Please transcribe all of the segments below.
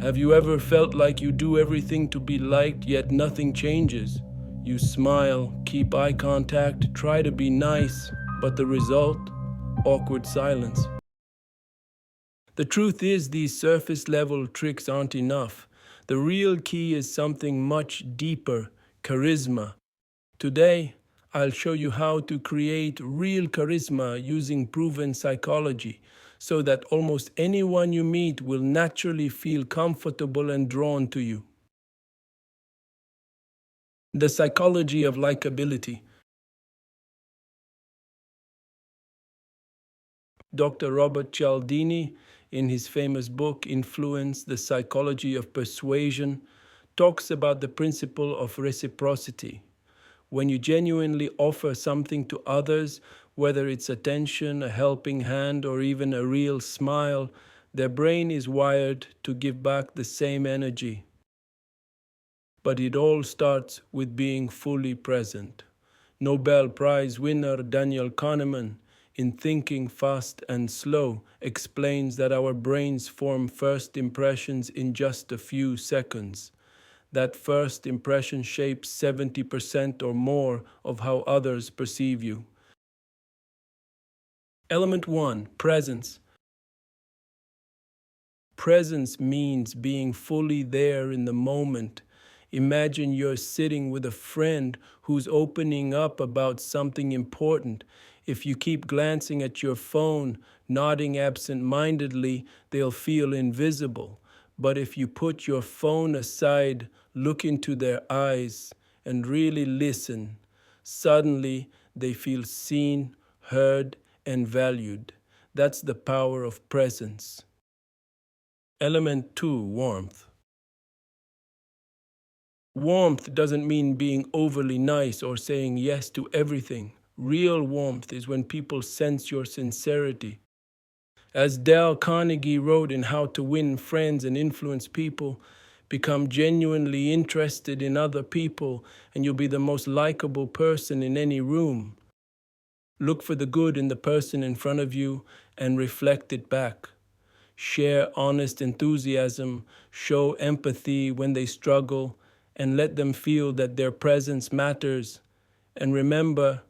Have you ever felt like you do everything to be liked, yet nothing changes? You smile, keep eye contact, try to be nice, but the result? Awkward silence. The truth is, these surface level tricks aren't enough. The real key is something much deeper: charisma. Today, I'll show you how to create real charisma using proven psychology so that almost anyone you meet will naturally feel comfortable and drawn to you. The psychology of likability. Dr. Robert Cialdini, in his famous book Influence, the Psychology of Persuasion, talks about the principle of reciprocity. When you genuinely offer something to others, whether it's attention, a helping hand, or even a real smile, their brain is wired to give back the same energy. But it all starts with being fully present. Nobel Prize winner Daniel Kahneman, in Thinking Fast and Slow, explains that our brains form first impressions in just a few seconds. That first impression shapes 70% or more of how others perceive you. Element 1, presence. Presence means being fully there in the moment. Imagine you're sitting with a friend who's opening up about something important. If you keep glancing at your phone, nodding absent-mindedly, they'll feel invisible. But if you put your phone aside, look into their eyes, and really listen, suddenly they feel seen, heard, and valued. That's the power of presence. Element 2, warmth. Warmth doesn't mean being overly nice or saying yes to everything. Real warmth is when people sense your sincerity. As Dale Carnegie wrote in How to Win Friends and Influence People, become genuinely interested in other people and you'll be the most likable person in any room. Look for the good in the person in front of you and reflect it back. Share honest enthusiasm, show empathy when they struggle, and let them feel that their presence matters. And remember,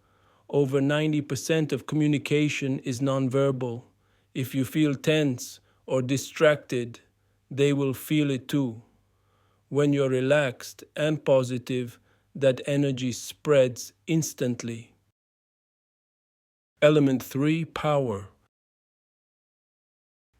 over 90% of communication is nonverbal. If you feel tense or distracted, they will feel it too. When you're relaxed and positive, that energy spreads instantly. Element 3, power.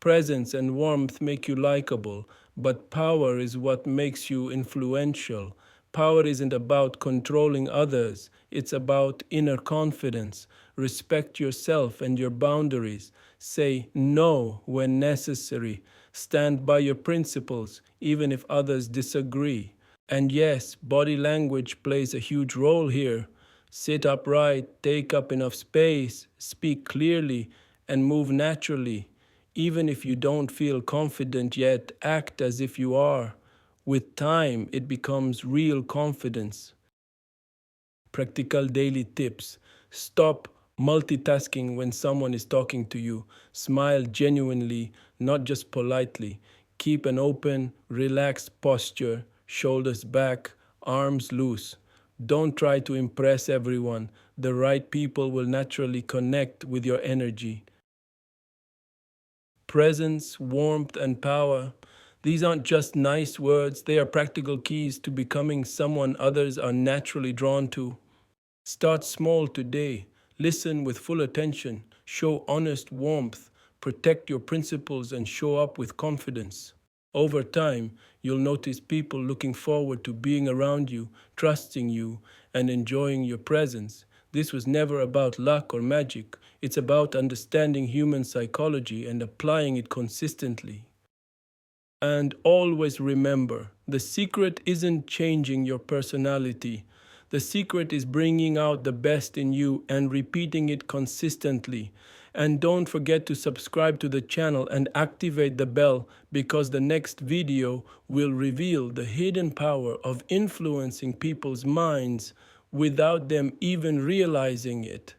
Presence and warmth make you likable, but power is what makes you influential. Power isn't about controlling others, it's about inner confidence. Respect yourself and your boundaries. Say no when necessary. Stand by your principles, even if others disagree. And yes, body language plays a huge role here. Sit upright, take up enough space, speak clearly, and move naturally. Even if you don't feel confident yet, act as if you are. With time, it becomes real confidence. Practical daily tips. Stop multitasking when someone is talking to you. Smile genuinely, not just politely. Keep an open, relaxed posture, shoulders back, arms loose. Don't try to impress everyone. The right people will naturally connect with your energy. Presence, warmth, and power. These aren't just nice words, they are practical keys to becoming someone others are naturally drawn to. Start small today. Listen with full attention. Show honest warmth. Protect your principles and show up with confidence. Over time, you'll notice people looking forward to being around you, trusting you, and enjoying your presence. This was never about luck or magic. It's about understanding human psychology and applying it consistently. And always remember, the secret isn't changing your personality. The secret is bringing out the best in you and repeating it consistently. And don't forget to subscribe to the channel and activate the bell, because the next video will reveal the hidden power of influencing people's minds without them even realizing it.